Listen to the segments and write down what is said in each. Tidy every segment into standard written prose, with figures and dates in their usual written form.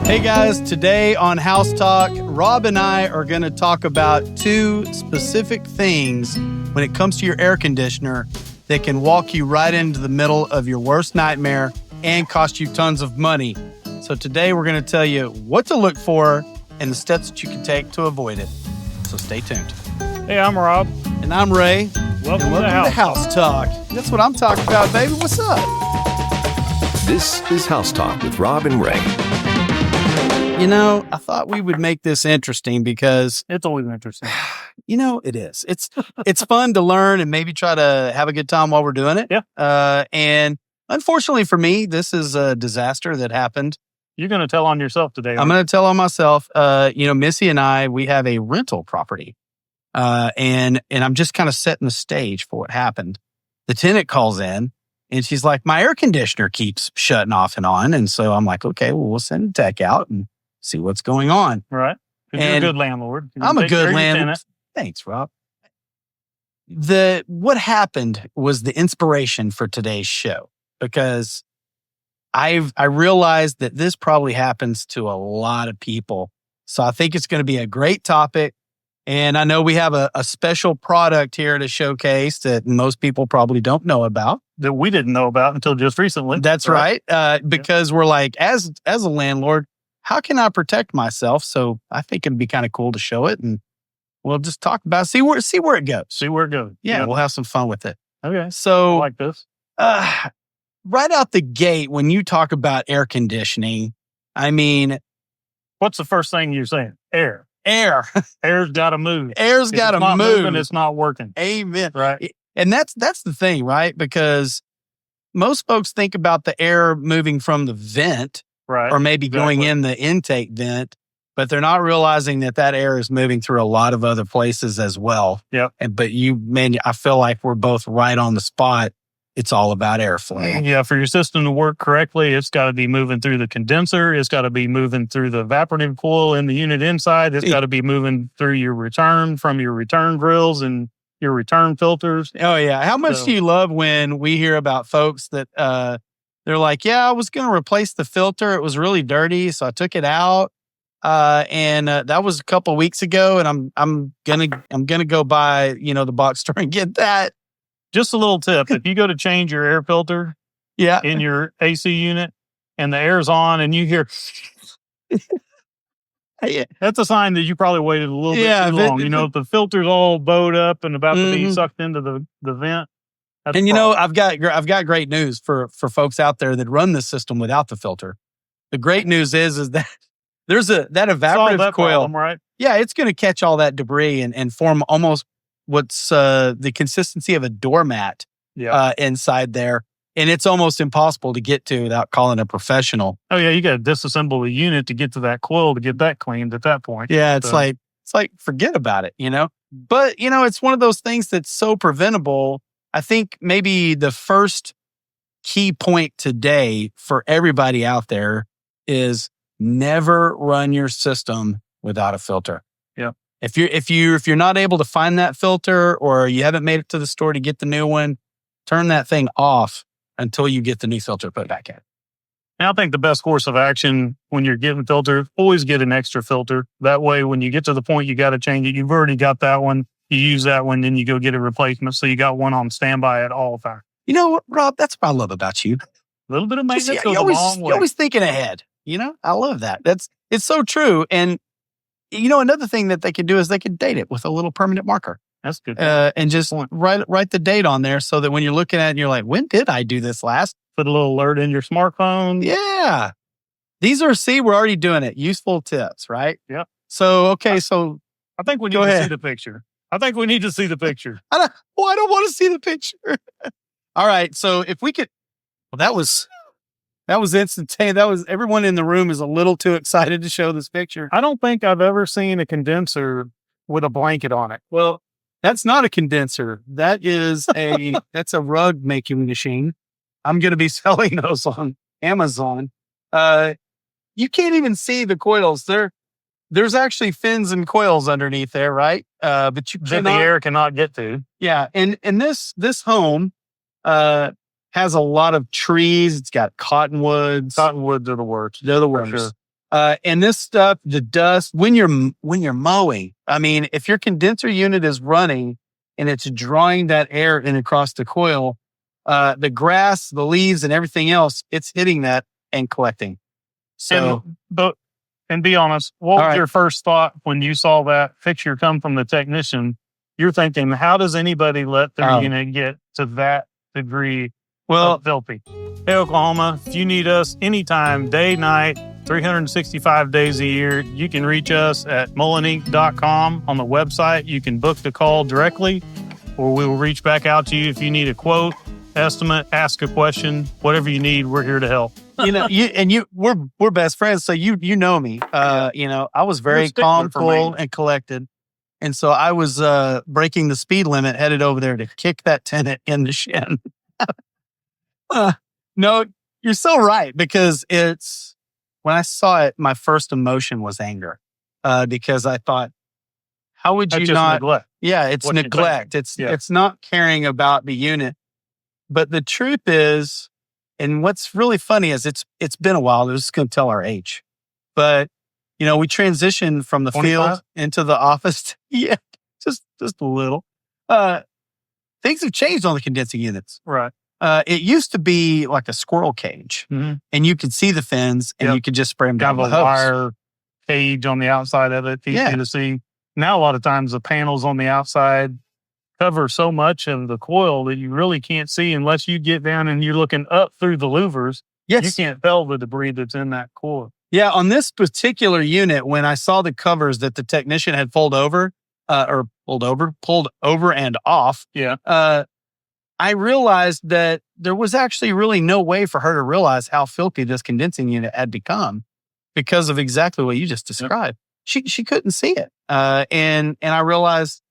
Hey guys, today on House Talk, Rob and I are going to talk about two specific things when it comes to your air conditioner that can walk you right into the middle of your worst nightmare and cost you tons of money. So today we're going to tell you what to look for and the steps that you can take to avoid it. So stay tuned. Hey, I'm Rob. And I'm Ray. Welcome to House Talk. That's what I'm talking about, baby. What's up? This is House Talk with Rob and Ray. You know, I thought we would make this interesting because it's always interesting. You know, it is. It's fun to learn and maybe try to have a good time while we're doing it. Yeah. And unfortunately for me, this is a disaster that happened. You're going to tell on yourself today. I'm going to tell on myself. Missy and I, we have a rental property. And I'm just kind of setting the stage for what happened. The tenant calls in and she's like, my air conditioner keeps shutting off and on. And so I'm like, okay, well, we'll send a tech out and see what's going on. Right. You're a good landlord. I'm a good landlord. Thanks, Rob. What happened was the inspiration for today's show, because I realized that this probably happens to a lot of people. So I think it's going to be a great topic. And I know we have a special product here to showcase that most people probably don't know about. That we didn't know about until just recently. That's right. Because we're like, as a landlord, how can I protect myself? So I think it'd be kind of cool to show it, and we'll just talk about see where it goes. See where it goes. Yeah, we'll have some fun with it. Okay. So I like this. Right out the gate, when you talk about air conditioning, I mean, what's the first thing you're saying? Air. Air's got to move. Air's got to move. Moving, it's not working. Amen. Right. And that's the thing, right? Because most folks think about the air moving from the vent, right, or maybe going in the intake vent, but they're not realizing that air is moving through a lot of other places as well. Yep. But I feel like we're both right on the spot. It's all about airflow. Yeah, for your system to work correctly, it's got to be moving through the condenser. It's got to be moving through the evaporative coil in the unit inside. It's got to be moving through your return from your return drills and your return filters. Oh, yeah. How much do you love when we hear about folks that they're like, yeah, I was going to replace the filter. It was really dirty, so I took it out. And that was a couple of weeks ago, and I'm gonna go by the box store and get that. Just a little tip: if you go to change your air filter, in your AC unit, and the air's on, and you hear, that's a sign that you probably waited a little bit too long. If the filter's all bowed up and about to be sucked into the vent. And I've got great news for folks out there that run this system without the filter. The great news is that there's that evaporative coil, problem, right? Yeah, it's going to catch all that debris and form almost what's the consistency of a doormat inside there. And it's almost impossible to get to without calling a professional. Oh, yeah, you got to disassemble the unit to get to that coil to get that cleaned at that point. Yeah, it's like forget about it, But, it's one of those things that's so preventable. I think maybe the first key point today for everybody out there is never run your system without a filter. Yeah. If you're not able to find that filter, or you haven't made it to the store to get the new one, turn that thing off until you get the new filter put back in. And I think the best course of action when you're getting filtered, always get an extra filter. That way, when you get to the point you got to change it, you've already got that one. You use that one, then you go get a replacement. So you got one on standby at all times. You know what, Rob? That's what I love about you. A little bit of maintenance goes a long way. You're always thinking ahead. I love that. It's so true. And, another thing that they could do is they could date it with a little permanent marker. That's good. And just write the date on there so that when you're looking at it and you're like, when did I do this last? Put a little alert in your smartphone. Yeah. We're already doing it. Useful tips, right? Yeah. So, okay. I think we need to see the picture. I don't want to see the picture. All right. So if we could, that was instantaneous. Everyone in the room is a little too excited to show this picture. I don't think I've ever seen a condenser with a blanket on it. Well, that's not a condenser. That is that's a rug making machine. I'm going to be selling those on Amazon. You can't even see the coils. There's actually fins and coils underneath there, right? But you cannot, the air cannot get to. Yeah, and this home has a lot of trees. It's got cottonwoods. Cottonwoods are the worst. They're the worst. Sure. And this stuff, the dust, when you're mowing, I mean, if your condenser unit is running and it's drawing that air in across the coil, the grass, the leaves, and everything else, it's hitting that and collecting. So, and be honest, what was your first thought when you saw that picture come from the technician? You're thinking, how does anybody let their unit get to that degree of filthy? Hey, Oklahoma, if you need us anytime, day, night, 365 days a year, you can reach us at mullininc.com on the website. You can book the call directly, or we will reach back out to you if you need a quote, estimate, ask a question, whatever you need. We're here to help. We're best friends, so you know me. I was very calm, cool, and collected, and so I was breaking the speed limit, headed over there to kick that tenant in the shin. No, you're so right, because when I saw it, my first emotion was anger, because I thought, how would you not? Neglect. Yeah, it's neglect. It's not caring about the unit. But the truth is, and what's really funny is it's been a while. I was just going to tell our age, but we transitioned from the 25? field into the office. Yeah, just a little. Things have changed on the condensing units. Right. It used to be like a squirrel cage, and you could see the fins, and you could just spray them down with a hose. Wire cage on the outside of it, easy to see. Now, a lot of times, the panels on the outside cover so much of the coil that you really can't see unless you get down and you're looking up through the louvers. Yes. You can't tell the debris that's in that coil. Yeah, on this particular unit, when I saw the covers that the technician had pulled over and off, I realized that there was actually really no way for her to realize how filthy this condensing unit had become because of exactly what you just described. Yep. She couldn't see it. And I realized,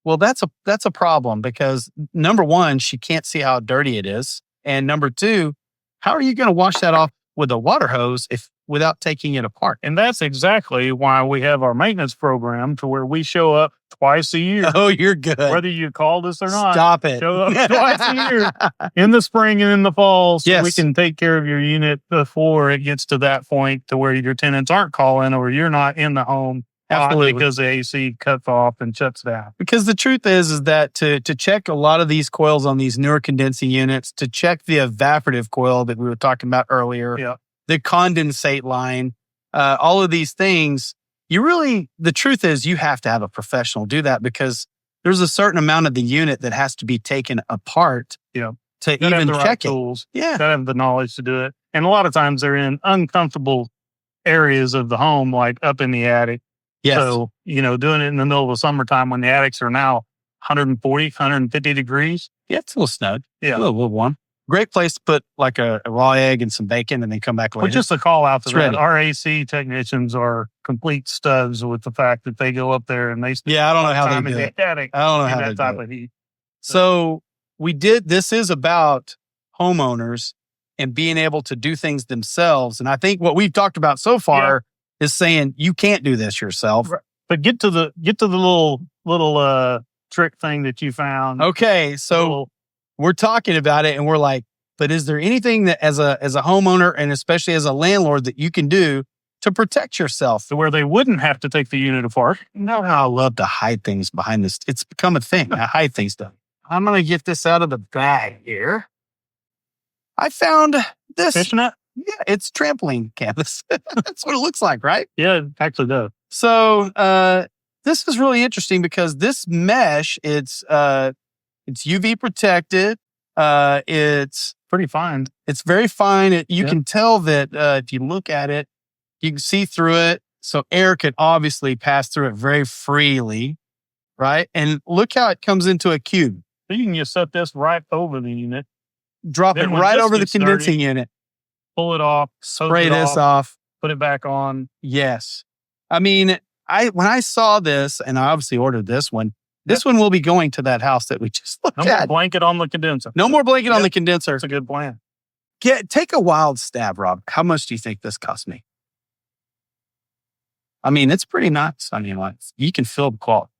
well, that's a problem, because number one, she can't see how dirty it is. And number two, how are you going to wash that off with a water hose without taking it apart? And that's exactly why we have our maintenance program, to where we show up twice a year. Oh, you're good. Whether you called us or not. Stop it. Show up twice a year in the spring and in the fall, so we can take care of your unit before it gets to that point to where your tenants aren't calling or you're not in the home. Absolutely. Because the AC cuts off and shuts down. Because the truth is that to check a lot of these coils on these newer condensing units, to check the evaporative coil that we were talking about earlier, the condensate line, all of these things, the truth is you have to have a professional do that, because there's a certain amount of the unit that has to be taken apart to even check it. Tools. Yeah. Gotta have the knowledge to do it. And a lot of times they're in uncomfortable areas of the home, like up in the attic. Yes. So, doing it in the middle of the summertime when the attics are now 140, 150 degrees. Yeah, it's a little snug. Yeah. A little warm. Great place to put like a raw egg and some bacon and then come back later. But just a call out to that. Our AC technicians are complete studs with the fact that they go up there and they spend I don't know how they do it. Attic I don't know how that type of heat. So this is about homeowners and being able to do things themselves. And I think what we've talked about so far is saying you can't do this yourself. Right. But get to the little trick thing that you found. Okay, so we're talking about it and we're like, but is there anything that as a homeowner and especially as a landlord that you can do to protect yourself? To where they wouldn't have to take the unit apart. You know how I love to hide things behind this. It's become a thing. I hide things stuff. I'm going to get this out of the bag here. I found this. Fishnet? Yeah, it's trampoline canvas. That's what it looks like, right? Yeah, it actually does. So this is really interesting because this mesh, it's UV protected. It's pretty fine. It's very fine. You can tell that if you look at it, you can see through it. So air can obviously pass through it very freely, right? And look how it comes into a cube. So you can just set this right over the unit. Drop it right over the condensing unit. Pull it off. Spray this off. Put it back on. Yes. I mean, when I saw this, and I obviously ordered this one, this one will be going to that house that we just looked at. No more blanket on the condenser. No more blanket on the condenser. That's a good plan. Take a wild stab, Rob. How much do you think this cost me? I mean, it's pretty nuts. I mean, like, you can feel the quality.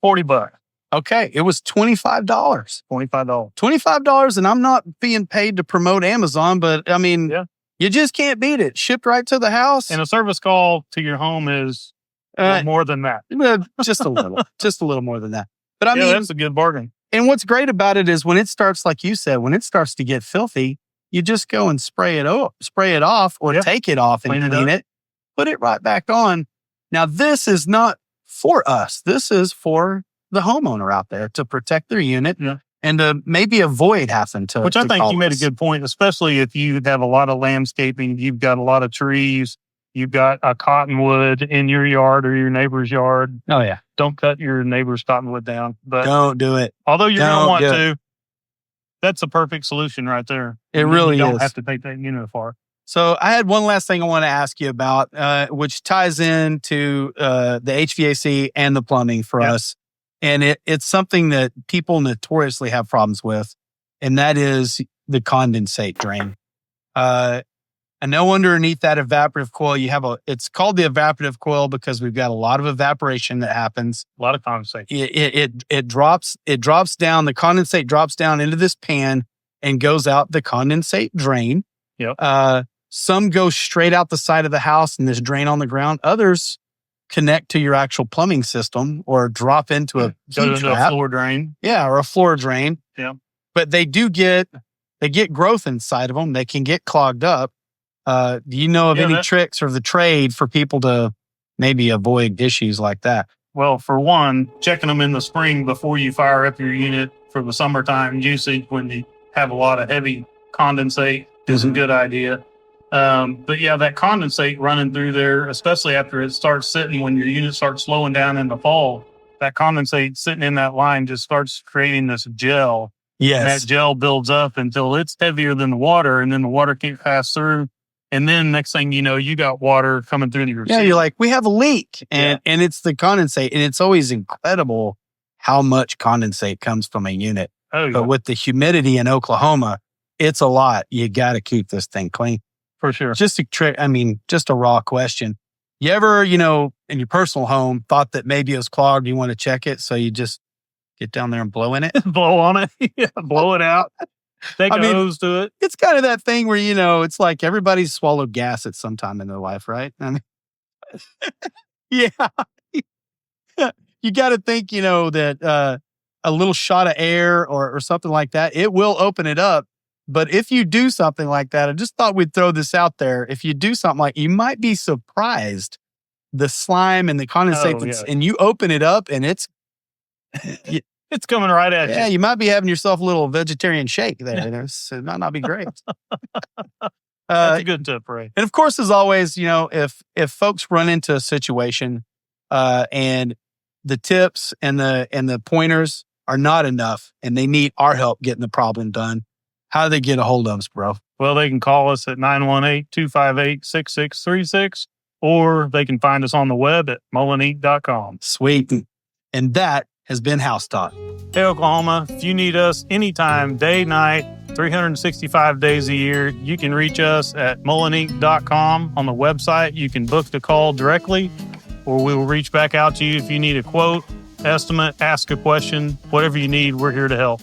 $40. Okay, it was $25. $25. $25, and I'm not being paid to promote Amazon, but I mean, You just can't beat it. Shipped right to the house. And a service call to your home is more than that. Just a little more than that. But I mean, that's a good bargain. And what's great about it is when it starts, like you said, when it starts to get filthy, you just go and spray it off or take it off and clean it, put it right back on. Now, this is not for us. This is for the homeowner out there to protect their unit and to maybe avoid having to. Which I think you made a good point, especially if you have a lot of landscaping, you've got a lot of trees, you've got a cottonwood in your yard or your neighbor's yard. Oh, yeah. Don't cut your neighbor's cottonwood down. But don't do it. Although you're going to want to, that's a perfect solution right there. It really is. You don't have to take that unit far. So I had one last thing I want to ask you about, which ties into the HVAC and the plumbing for us. And it's something that people notoriously have problems with, and that is the condensate drain. I know underneath that evaporative coil, it's called the evaporative coil because we've got a lot of evaporation that happens. A lot of condensate. It drops down, the condensate drops down into this pan and goes out the condensate drain. Yep. Some go straight out the side of the house and this drain on the ground. Others connect to your actual plumbing system or drop into a floor drain. Yeah, or a floor drain. Yeah. But they get growth inside of them. They can get clogged up. Do you know of any tricks or the trade for people to maybe avoid issues like that? Well, for one, checking them in the spring before you fire up your unit for the summertime usage when you have a lot of heavy condensate is a good idea. But yeah, that condensate running through there, especially after it starts sitting, when your unit starts slowing down in the fall, that condensate sitting in that line just starts creating this gel. Yes. And that gel builds up until it's heavier than the water, and then the water can't pass through. And then next thing you know, you got water coming through your Yeah, you're like, we have a leak. And it's the condensate. And it's always incredible how much condensate comes from a unit. Oh, yeah. But with the humidity in Oklahoma, it's a lot. You got to keep this thing clean. For sure. Just a raw question. You ever, in your personal home, thought that maybe it was clogged, you want to check it, so you just get down there and blow in it? Blow on it. Yeah, blow it out. Take a hose to it. It's kind of that thing where, it's like everybody's swallowed gas at some time in their life, right? I mean, yeah. You got to think, that a little shot of air or something like that, it will open it up. But if you do something like that, I just thought we'd throw this out there. If you do something like, you might be surprised, the slime and the condensate, and you open it up and it's coming right at you. Yeah, you might be having yourself a little vegetarian shake there. It might not be great. That's a good tip, Ray. And of course, as always, if folks run into a situation and the tips and the pointers are not enough and they need our help getting the problem done, how do they get a hold of us, bro? Well, they can call us at 918-258-6636, or they can find us on the web at mullininc.com. Sweet. And that has been House Talk. Hey, Oklahoma, if you need us anytime, day, night, 365 days a year, you can reach us at mullininc.com. On the website, you can book the call directly, or we will reach back out to you if you need a quote, estimate, ask a question, whatever you need, we're here to help.